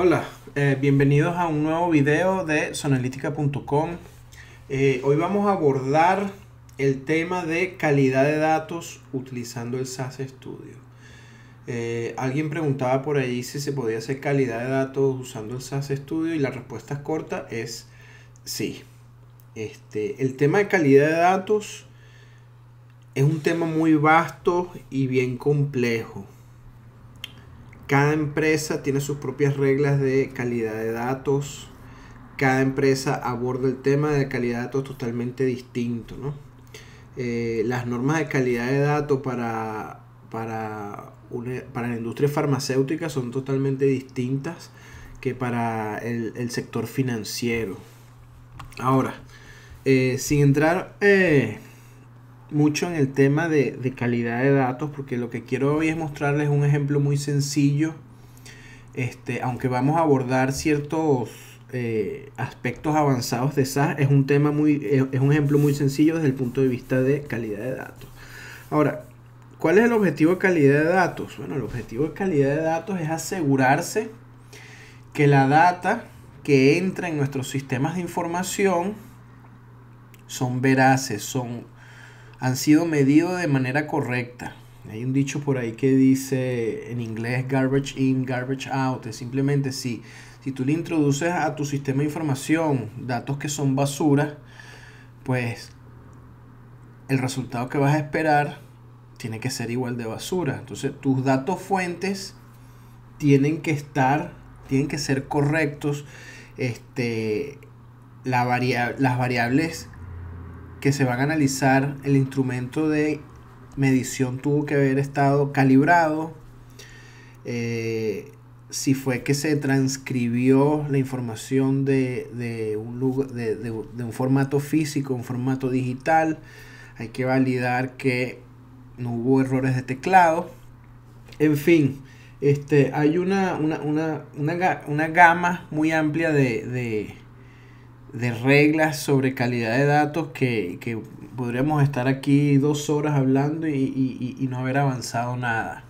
Hola, bienvenidos a un nuevo video de Sonalitica.com. Hoy vamos a abordar el tema de calidad de datos utilizando el SAS Studio. Alguien preguntaba por ahí si se podía hacer calidad de datos usando el SAS Studio y la respuesta corta es sí. El tema de calidad de datos es un tema muy vasto y bien complejo. Cada empresa tiene sus propias reglas de calidad de datos. Cada empresa aborda el tema de calidad de datos totalmente distinto, ¿no? Las normas de calidad de datos para la industria farmacéutica son totalmente distintas que para el sector financiero. Ahora, sin entrar mucho en el tema de calidad de datos, porque lo que quiero hoy es mostrarles un ejemplo muy sencillo, aunque vamos a abordar ciertos aspectos avanzados de SAS, es un ejemplo muy sencillo desde el punto de vista de calidad de datos. Ahora, ¿cuál es el objetivo de calidad de datos? Bueno, el objetivo de calidad de datos es asegurarse que la data que entra en nuestros sistemas de información son veraces, han sido medidos de manera correcta. Hay un dicho por ahí que dice en inglés garbage in, garbage out. Es simplemente si tú le introduces a tu sistema de información datos que son basura, pues el resultado que vas a esperar tiene que ser igual de basura. Entonces tus datos fuentes tienen que ser correctos. Las variables que se van a analizar, el instrumento de medición tuvo que haber estado calibrado. Si fue que se transcribió la información de un formato físico a un formato digital, hay que validar que no hubo errores de teclado. En fin, hay una gama muy amplia de reglas sobre calidad de datos que podríamos estar aquí 2 horas hablando y no haber avanzado nada.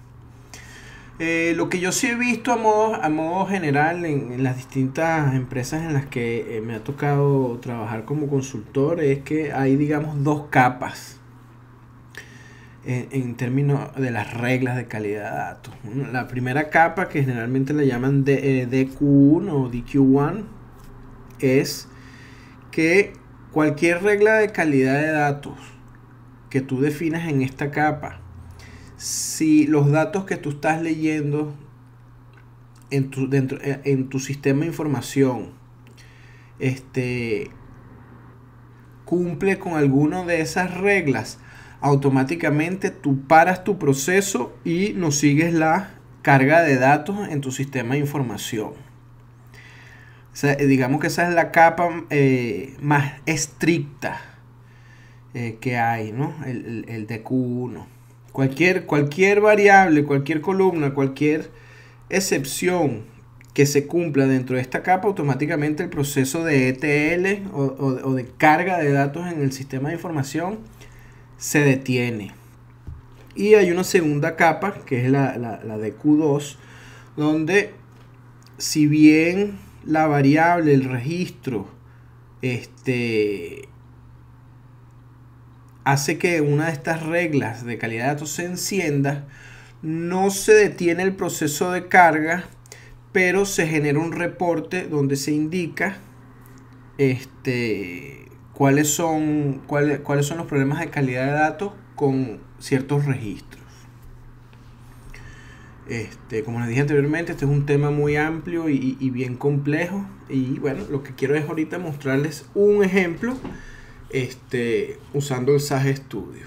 Lo que yo sí he visto a modo general en las distintas empresas en las que me ha tocado trabajar como consultor es que hay, digamos, 2 capas en términos de las reglas de calidad de datos. La primera capa, que generalmente le llaman DQ1 o DQ1, es que cualquier regla de calidad de datos que tú definas en esta capa, si los datos que tú estás leyendo en tu sistema de información cumple con alguna de esas reglas, automáticamente tú paras tu proceso y no sigues la carga de datos en tu sistema de información. O sea, digamos que esa es la capa más estricta que hay, ¿no? El DQ1. Cualquier variable, cualquier columna, cualquier excepción que se cumpla dentro de esta capa, automáticamente el proceso de ETL o de carga de datos en el sistema de información se detiene. Y hay una segunda capa, que es la DQ2, donde si bien la variable, el registro, hace que una de estas reglas de calidad de datos se encienda, no se detiene el proceso de carga, pero se genera un reporte donde se indica cuáles son los problemas de calidad de datos con ciertos registros. Como les dije anteriormente, este es un tema muy amplio y bien complejo, y bueno, lo que quiero es ahorita mostrarles un ejemplo usando el SAS Studio.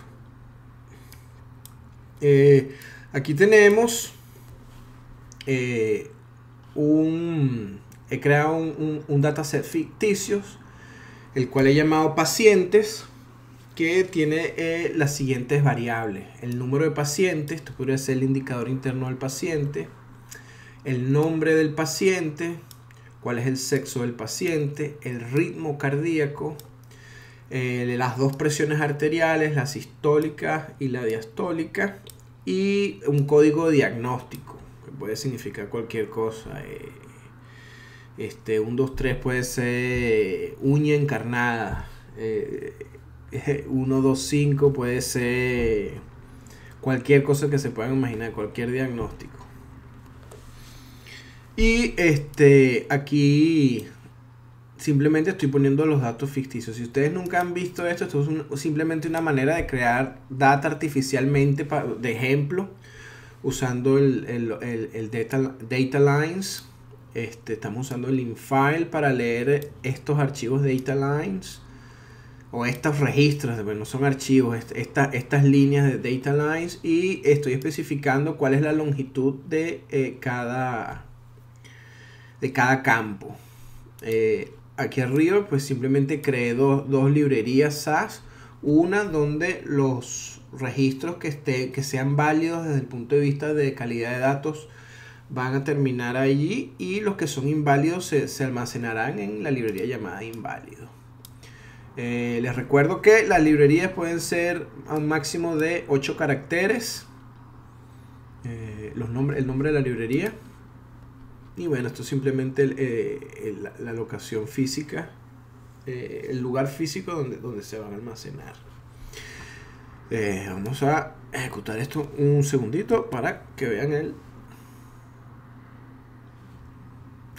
Aquí tenemos he creado un dataset ficticio, el cual he llamado pacientes, que tiene las siguientes variables: el número de pacientes, esto podría ser el indicador interno del paciente, el nombre del paciente, cuál es el sexo del paciente, el ritmo cardíaco, las 2 presiones arteriales, la sistólica y la diastólica, y un código diagnóstico que puede significar cualquier cosa, 1, 2, 3 puede ser uña encarnada. 1, 2, 5 puede ser cualquier cosa que se puedan imaginar, cualquier diagnóstico. Y aquí simplemente estoy poniendo los datos ficticios. Si ustedes nunca han visto esto es simplemente una manera de crear data artificialmente de ejemplo, usando el data lines. Estamos usando el infile para leer estos archivos de data lines, o estos registros, no son archivos, estas líneas de data lines, y estoy especificando cuál es la longitud de cada campo. Aquí arriba pues simplemente creé dos librerías SAS, una donde los registros que sean válidos desde el punto de vista de calidad de datos van a terminar allí, y los que son inválidos se almacenarán en la librería llamada inválido. Les recuerdo que las librerías pueden ser a un máximo de 8 caracteres, el nombre de la librería. Y bueno, esto es simplemente la locación física, el lugar físico donde se van a almacenar. Vamos a ejecutar esto un segundito para que vean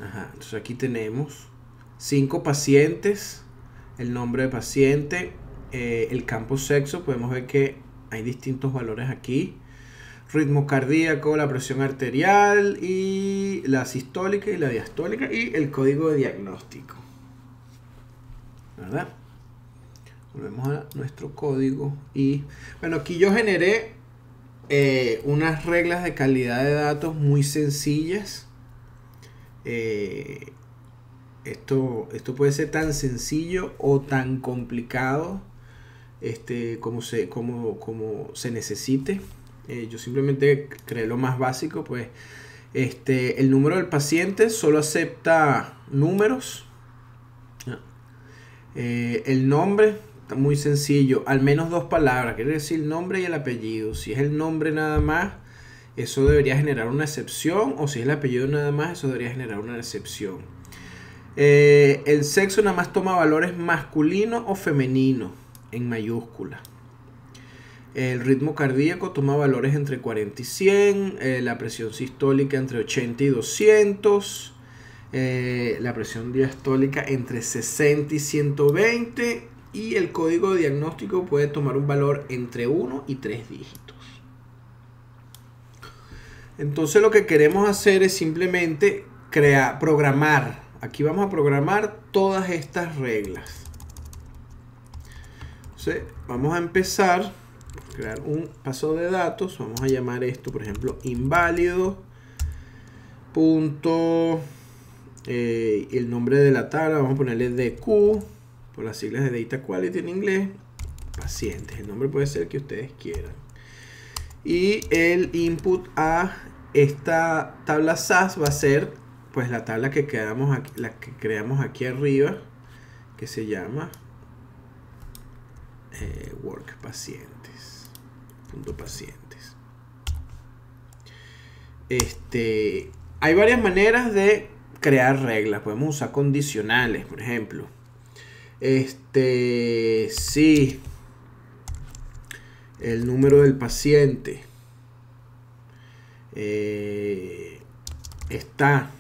entonces aquí tenemos 5 pacientes, el nombre de paciente, el campo sexo. Podemos ver que hay distintos valores aquí: ritmo cardíaco, la presión arterial, y la sistólica y la diastólica, y el código de diagnóstico, ¿verdad? Volvemos a nuestro código y bueno, aquí yo generé unas reglas de calidad de datos muy sencillas. Esto puede ser tan sencillo o tan complicado como se necesite. Yo simplemente creé lo más básico, pues el número del paciente solo acepta números. El nombre está muy sencillo, al menos 2 palabras, quiere decir el nombre y el apellido. Si es el nombre nada más, eso debería generar una excepción, o si es el apellido nada más, eso debería generar una excepción. El sexo nada más toma valores masculino o femenino en mayúscula. El ritmo cardíaco toma valores entre 40 y 100, la presión sistólica entre 80 y 200, la presión diastólica entre 60 y 120, y el código de diagnóstico puede tomar un valor entre 1 y 3 dígitos. Entonces lo que queremos hacer es simplemente programar. Aquí vamos a programar todas estas reglas. Entonces vamos a empezar a crear un paso de datos. Vamos a llamar esto, por ejemplo, inválido. El nombre de la tabla, vamos a ponerle DQ, por las siglas de Data Quality en inglés. Pacientes, el nombre puede ser que ustedes quieran. Y el input a esta tabla SAS va a ser pues la tabla que creamos aquí arriba, que se llama work pacientes, punto pacientes. Hay varias maneras de crear reglas. Podemos usar condicionales, por ejemplo. Si el número del paciente está,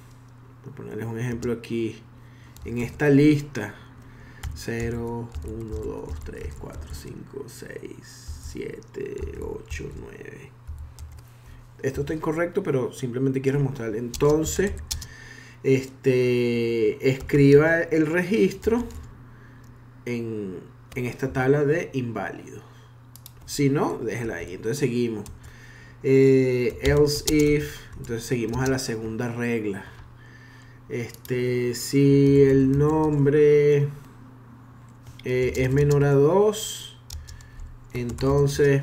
voy a ponerles un ejemplo aquí, en esta lista 0, 1, 2, 3, 4, 5, 6, 7, 8, 9. Esto está incorrecto, pero simplemente quiero mostrarle. Entonces, escriba el registro en esta tabla de inválidos. Si no, déjela ahí. Entonces seguimos. Else if. Entonces seguimos a la segunda regla. Si el nombre es menor a 2, entonces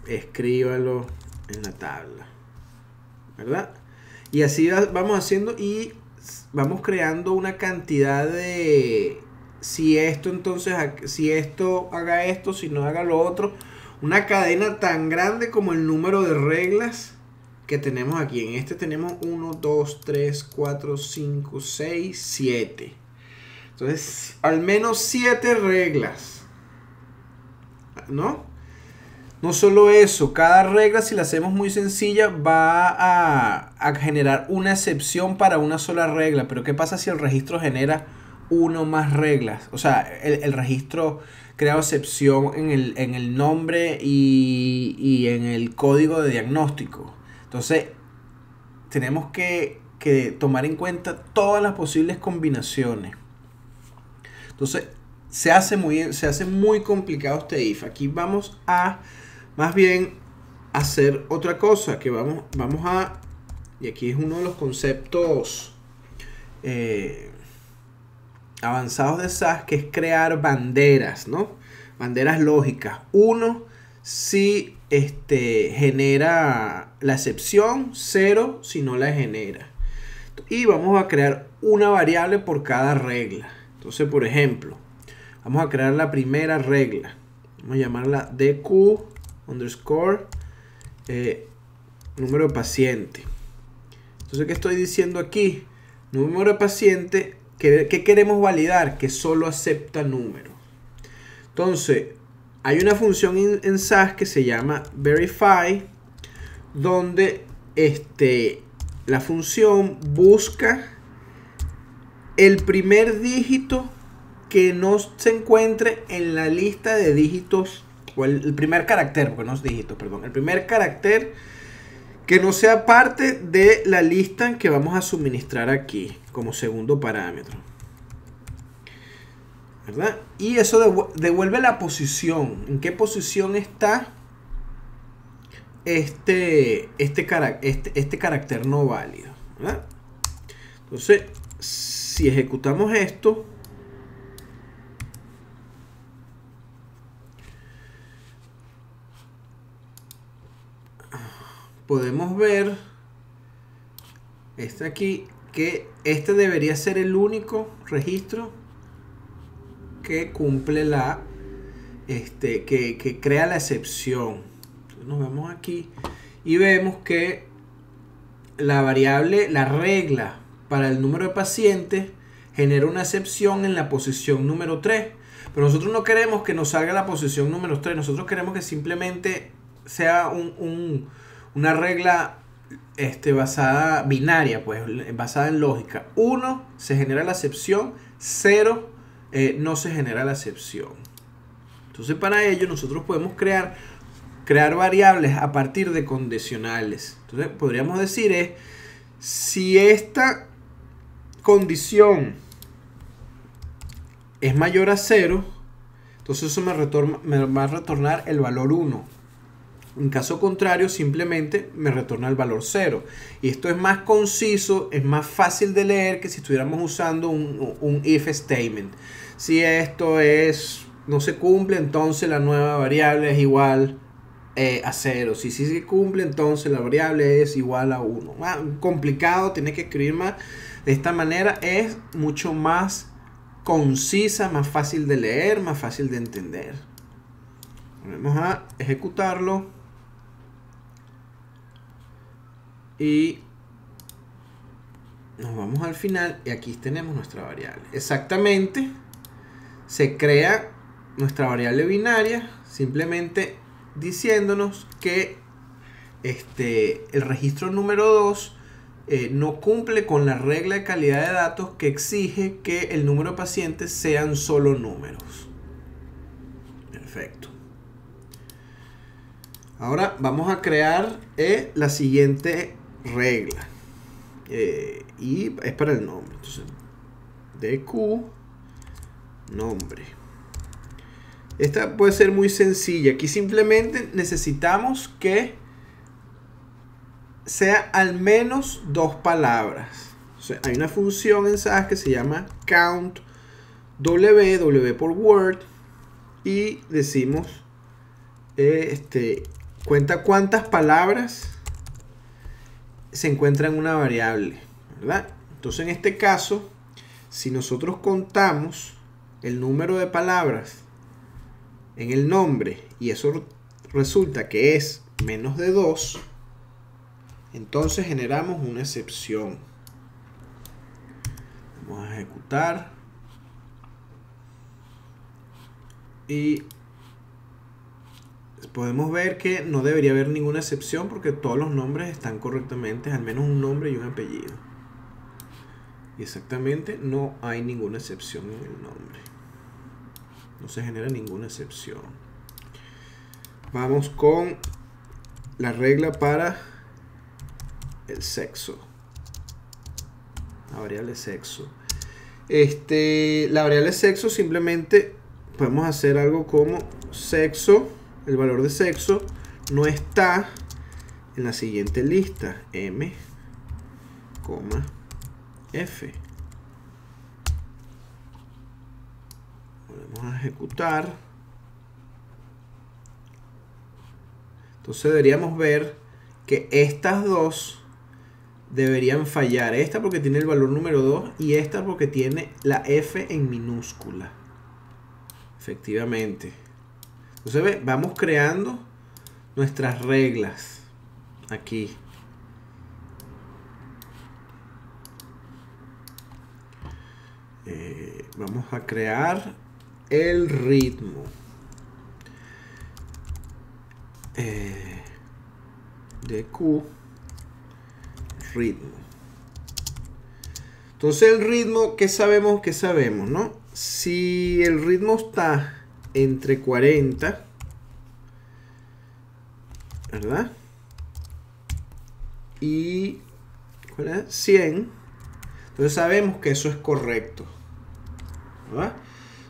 escríbalo en la tabla, ¿verdad? Y así vamos haciendo y vamos creando una cantidad de si esto haga esto, si no haga lo otro, una cadena tan grande como el número de reglas que tenemos aquí. En este tenemos 1, 2, 3, 4, 5, 6, 7. Entonces, al menos 7 reglas, ¿no? No solo eso, cada regla, si la hacemos muy sencilla, va a generar una excepción para una sola regla. Pero ¿qué pasa si el registro genera una o más reglas? O sea, el registro crea excepción en el nombre y en el código de diagnóstico. Entonces, tenemos que tomar en cuenta todas las posibles combinaciones. Entonces, se hace muy complicado este if. Aquí vamos a, más bien, hacer otra cosa. Que vamos a, y aquí es uno de los conceptos avanzados de SAS, que es crear banderas, ¿no? Banderas lógicas. Uno, si genera la excepción, 0 si no la genera. Y vamos a crear una variable por cada regla. Entonces, por ejemplo, vamos a crear la primera regla. Vamos a llamarla DQ underscore número de paciente. Entonces, ¿qué estoy diciendo aquí? Número de paciente. ¿Qué queremos validar? Que solo acepta números. Entonces, hay una función en SAS que se llama verify, donde la función busca el primer dígito que no se encuentre en la lista de dígitos, o el primer carácter, porque no es dígito, perdón, el primer carácter que no sea parte de la lista que vamos a suministrar aquí como segundo parámetro, ¿verdad? Y eso devuelve la posición, en qué posición está este carácter no válido, ¿verdad? Entonces, si ejecutamos esto, podemos ver aquí que este debería ser el único registro que cumple que crea la excepción. Entonces nos vemos aquí y vemos que la variable, la regla para el número de pacientes genera una excepción en la posición número 3. Pero nosotros no queremos que nos salga la posición número 3. Nosotros queremos que simplemente sea una regla basada binaria, pues basada en lógica. 1 se genera la excepción, 0 no se genera la excepción. Entonces, para ello nosotros podemos crear variables a partir de condicionales. Entonces, podríamos decir si esta condición es mayor a 0, entonces eso me va a retornar el valor 1. En caso contrario, simplemente me retorna el valor 0. Y esto es más conciso, es más fácil de leer que si estuviéramos usando un if statement. Si esto no se cumple, entonces la nueva variable es igual a 0. Si sí se cumple, entonces la variable es igual a 1. Complicado, tiene que escribir más. De esta manera es mucho más concisa, más fácil de leer, más fácil de entender. Vamos a ejecutarlo. Y nos vamos al final y aquí tenemos nuestra variable. Exactamente, se crea nuestra variable binaria simplemente diciéndonos que el registro número 2 no cumple con la regla de calidad de datos que exige que el número de pacientes sean solo números. Perfecto. Ahora vamos a crear la siguiente regla y es para el nombre. Entonces, DQ nombre. Esta puede ser muy sencilla. Aquí simplemente necesitamos que sea al menos 2 palabras. O sea, hay una función en SAS que se llama count w por word, y decimos cuenta cuántas palabras se encuentra en una variable, ¿verdad? Entonces, en este caso, si nosotros contamos el número de palabras en el nombre y eso resulta que es menos de 2, Entonces generamos una excepción. Vamos a ejecutar. Y podemos ver que no debería haber ninguna excepción porque todos los nombres están correctamente, al menos un nombre y un apellido. Y exactamente no hay ninguna excepción en el nombre. No se genera ninguna excepción. Vamos con la regla para el sexo. La variable sexo. La variable sexo simplemente podemos hacer algo como sexo. El valor de sexo no está en la siguiente lista. M, F. Volvemos a ejecutar. Entonces deberíamos ver que estas dos deberían fallar. Esta porque tiene el valor número 2 y esta porque tiene la F en minúscula. Efectivamente. Entonces vamos creando nuestras reglas aquí. Vamos a crear el ritmo. De Q, ritmo. Entonces el ritmo, ¿qué sabemos? ¿Qué sabemos, no? Si el ritmo está entre 40, ¿verdad? Y 100, entonces sabemos que eso es correcto, ¿verdad?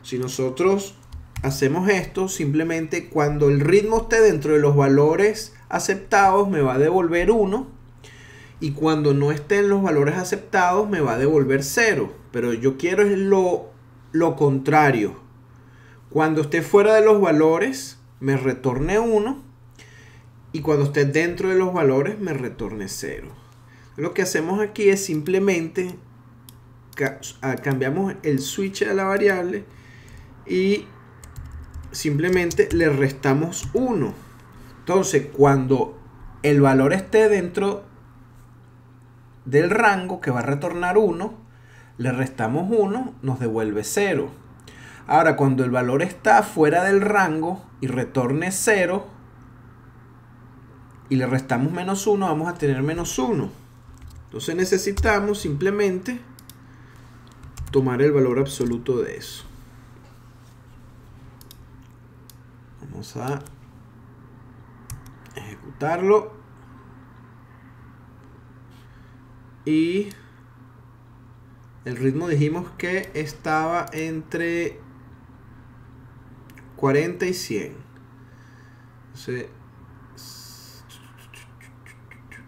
Si nosotros hacemos esto, simplemente cuando el ritmo esté dentro de los valores aceptados me va a devolver 1 y cuando no esté en los valores aceptados me va a devolver 0, pero yo quiero es lo contrario. Cuando esté fuera de los valores me retorne 1 y cuando esté dentro de los valores me retorne 0. Lo que hacemos aquí es simplemente cambiamos el switch a la variable y simplemente le restamos 1. Entonces cuando el valor esté dentro del rango que va a retornar 1, le restamos 1, nos devuelve 0. Ahora cuando el valor está fuera del rango y retorne 0 y le restamos menos 1, vamos a tener menos 1. Entonces necesitamos simplemente tomar el valor absoluto de eso. Vamos a ejecutarlo. Y el ritmo dijimos que estaba entre 40 y 100. Entonces,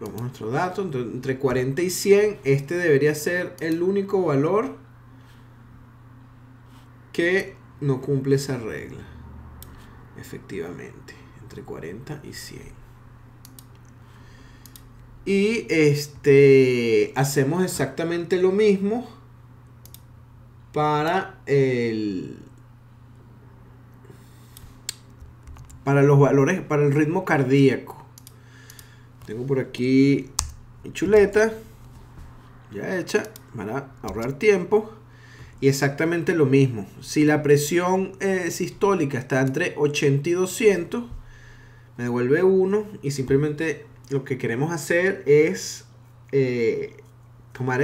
vamos a nuestro dato. Entonces, entre 40 y 100, este debería ser el único valor que no cumple esa regla. Efectivamente, entre 40 y 100. Y hacemos exactamente lo mismo para los valores, para el ritmo cardíaco. Tengo por aquí mi chuleta ya hecha para ahorrar tiempo. Y exactamente lo mismo. Si la presión sistólica está entre 80 y 200, me devuelve 1 y simplemente lo que queremos hacer es tomar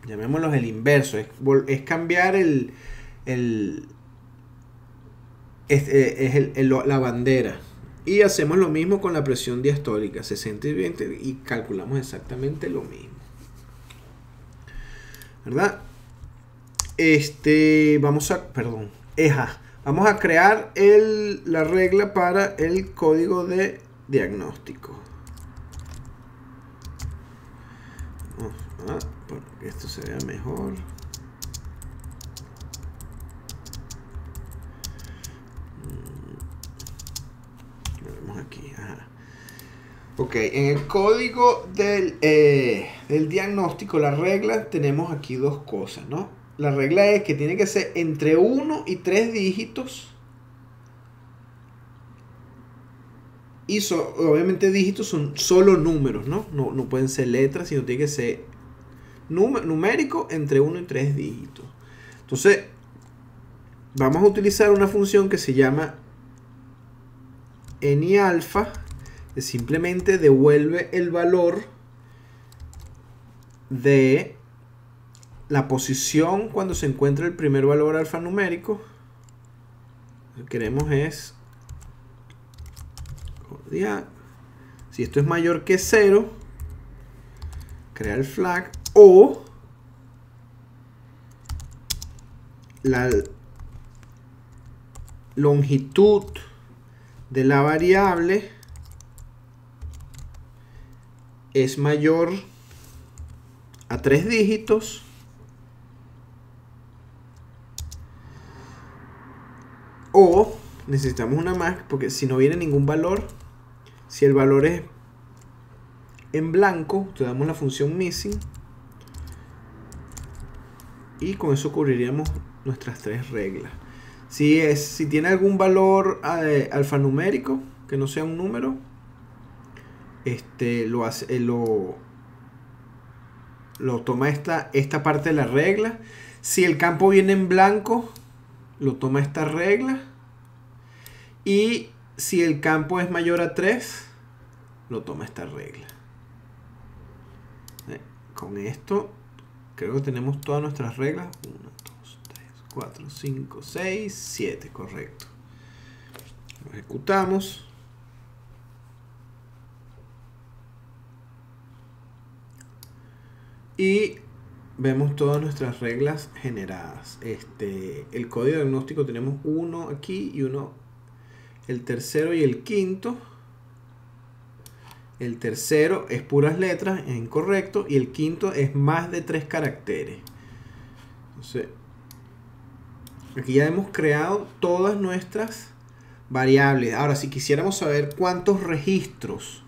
llamémoslo el inverso, es cambiar la bandera. Y hacemos lo mismo con la presión diastólica, 60 y 20, y calculamos exactamente lo mismo, ¿verdad? Vamos a crear la regla para el código de diagnóstico. Para que esto se vea mejor. Lo vemos aquí. Ok, en el código del diagnóstico, la regla, tenemos aquí dos cosas, ¿no? La regla es que tiene que ser entre 1 y 3 dígitos Y obviamente dígitos son solo números, ¿no? No pueden ser letras, sino tiene que ser numérico entre 1 y 3 dígitos. Entonces, vamos a utilizar una función que se llama NiAlpha, que simplemente devuelve el valor de la posición cuando se encuentra el primer valor alfanumérico. Lo que queremos es, si esto es mayor que 0, crea el flag, o la longitud de la variable es mayor a 3 dígitos, o necesitamos una más, porque si no viene ningún valor, si el valor es en blanco, le damos la función missing y con eso cubriríamos nuestras 3 reglas. Si tiene algún valor alfanumérico que no sea un número, lo toma esta parte de la regla. Si el campo viene en blanco, lo toma esta regla. Y si el campo es mayor a 3, lo toma esta regla. Con esto creo que tenemos todas nuestras reglas. 1, 2, 3, 4, 5, 6, 7, correcto. Lo ejecutamos. Y vemos todas nuestras reglas generadas. El código diagnóstico tenemos uno aquí y uno, el tercero y el quinto. El tercero es puras letras, es incorrecto, y el quinto es más de 3 caracteres. Entonces, aquí ya hemos creado todas nuestras variables. Ahora, si quisiéramos saber cuántos registros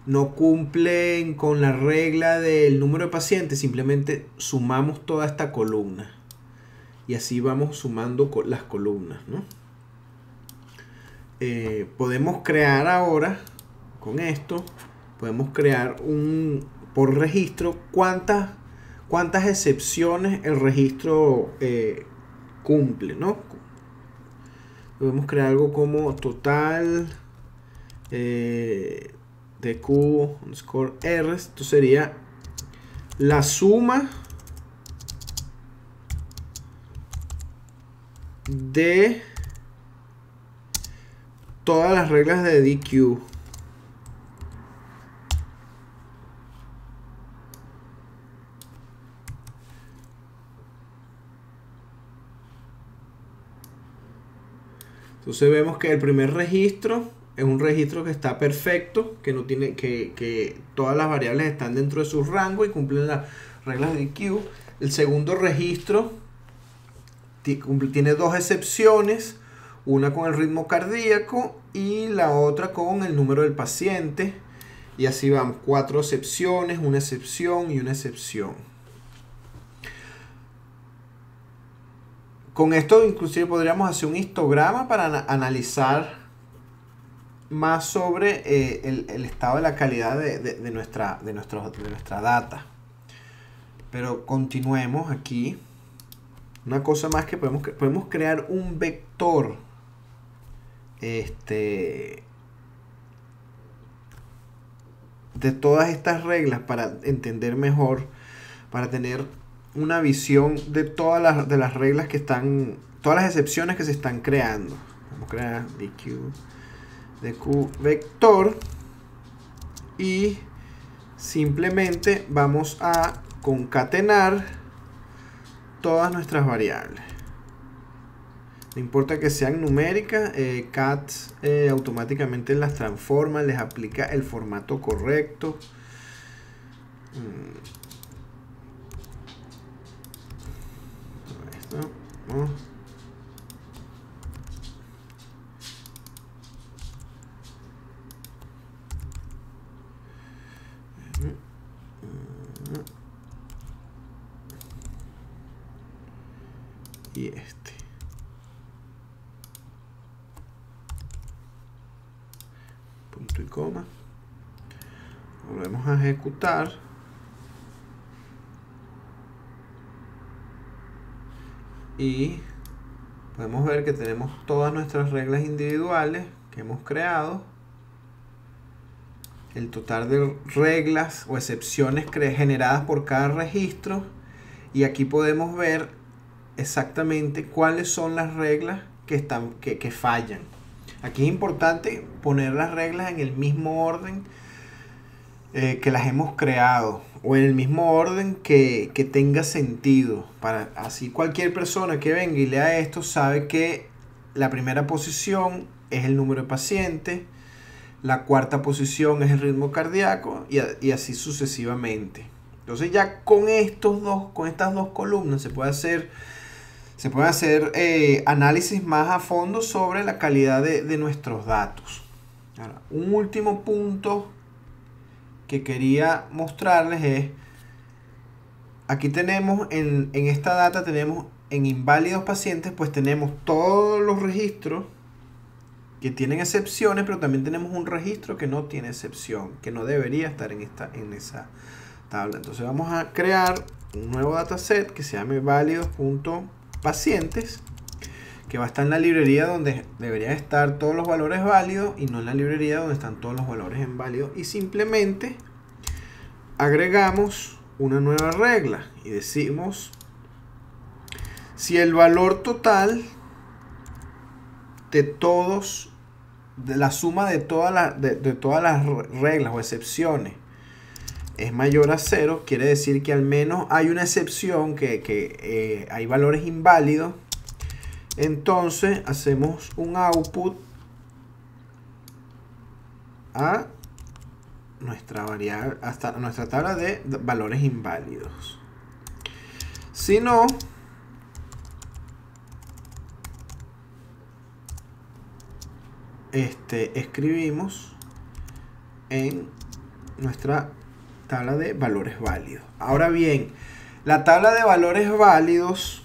no cumplen con la regla del número de pacientes, simplemente sumamos toda esta columna. Y así vamos sumando las columnas, ¿no? Podemos crear ahora, con esto, podemos crear por registro cuántas excepciones el registro cumple, ¿no? Podemos crear algo como total dq_r. Esto sería la suma de todas las reglas de DQ. Entonces vemos que el primer registro es un registro que está perfecto, que no tiene que todas las variables están dentro de su rango y cumplen las reglas de DQ. El segundo registro tiene 2 excepciones, una con el ritmo cardíaco y la otra con el número del paciente, y así vamos, 4 excepciones, una excepción y una excepción. Con esto inclusive podríamos hacer un histograma para analizar más sobre el estado de la calidad de nuestra data. Pero continuemos aquí. Una cosa más que podemos crear un vector de todas estas reglas para entender mejor, para tener una visión de todas las reglas que están, todas las excepciones que se están creando. Vamos a crear dq vector y simplemente vamos a concatenar todas nuestras variables. No importa que sean numéricas, cat automáticamente las transforma, les aplica el formato correcto. ¿No? Y punto y coma. Volvemos a ejecutar. Y podemos ver que tenemos todas nuestras reglas individuales que hemos creado. El total de reglas o excepciones generadas por cada registro. Y aquí podemos ver exactamente cuáles son las reglas que fallan. Aquí es importante poner las reglas en el mismo orden que las hemos creado, o en el mismo orden que tenga sentido, para así cualquier persona que venga y lea esto sabe que la primera posición es el número de pacientes, la cuarta posición es el ritmo cardíaco y así sucesivamente. Entonces ya con estas dos columnas se puede hacer análisis más a fondo sobre la calidad de nuestros datos. Ahora, un último punto que quería mostrarles es, aquí tenemos en esta data, tenemos en inválidos pacientes, pues tenemos todos los registros que tienen excepciones, pero también tenemos un registro que no tiene excepción, que no debería estar en esa tabla. Entonces vamos a crear un nuevo dataset que se llame válidos.pacientes, que va a estar en la librería donde deberían estar todos los valores válidos y no en la librería donde están todos los valores inválidos, y simplemente agregamos una nueva regla y decimos si el valor total de la suma de todas las reglas o excepciones es mayor a 0, quiere decir que al menos hay una excepción, que hay valores inválidos. Entonces hacemos un output a nuestra variable, hasta nuestra tabla de valores inválidos. Si no, escribimos en nuestra tabla de valores válidos. Ahora bien, la tabla de valores válidos,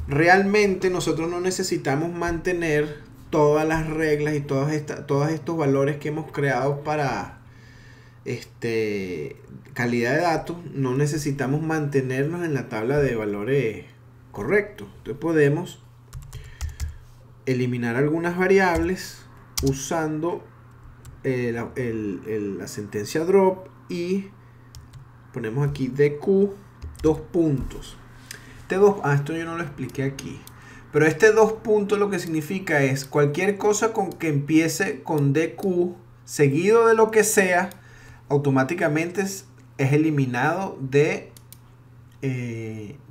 realmente nosotros no necesitamos mantener todas las reglas y todos estos valores que hemos creado para calidad de datos. No necesitamos mantenernos en la tabla de valores correctos. Entonces podemos eliminar algunas variables usando la sentencia drop, y ponemos aquí dq dos puntos. Esto yo no lo expliqué aquí, pero este dos puntos lo que significa es cualquier cosa que empiece con dq seguido de lo que sea, automáticamente es eliminado de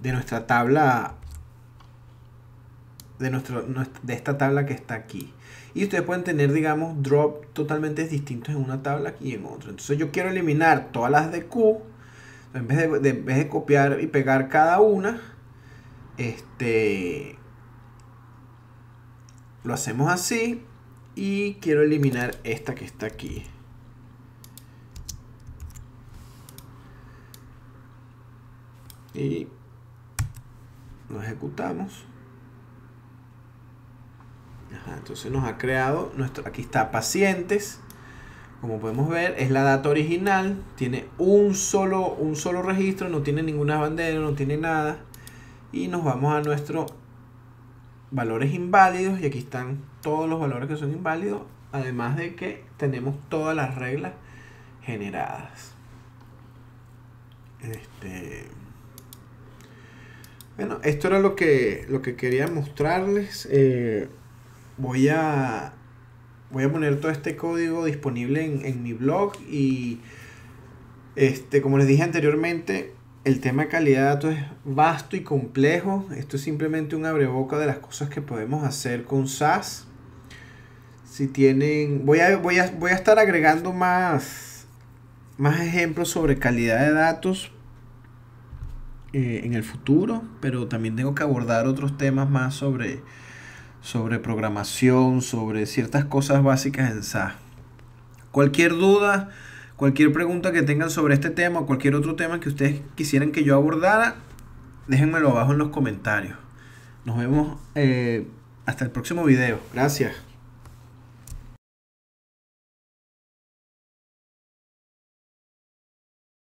nuestra tabla, de esta tabla que está aquí. Y ustedes pueden tener, digamos, drop totalmente distintos en una tabla y en otra. Entonces yo quiero eliminar todas las de Q. En vez de copiar y pegar cada una, lo hacemos así. Y quiero eliminar esta que está aquí. Y lo ejecutamos. Entonces nos ha creado aquí está pacientes. Como podemos ver, es la data original, tiene un solo registro, no tiene ninguna bandera, no tiene nada. Y nos vamos a nuestros valores inválidos, y aquí están todos los valores que son inválidos, además de que tenemos todas las reglas generadas. Bueno, esto era lo que quería mostrarles. Voy a poner todo este código disponible en mi blog, y como les dije anteriormente, el tema de calidad de datos es vasto y complejo. Esto es simplemente un abreboca de las cosas que podemos hacer con SAS. Si tienen, voy a estar agregando más ejemplos sobre calidad de datos en el futuro, pero también tengo que abordar otros temas más sobre programación, sobre ciertas cosas básicas en SAS. Cualquier duda, cualquier pregunta que tengan sobre este tema o cualquier otro tema que ustedes quisieran que yo abordara, déjenmelo abajo en los comentarios. Nos vemos hasta el próximo video. Gracias.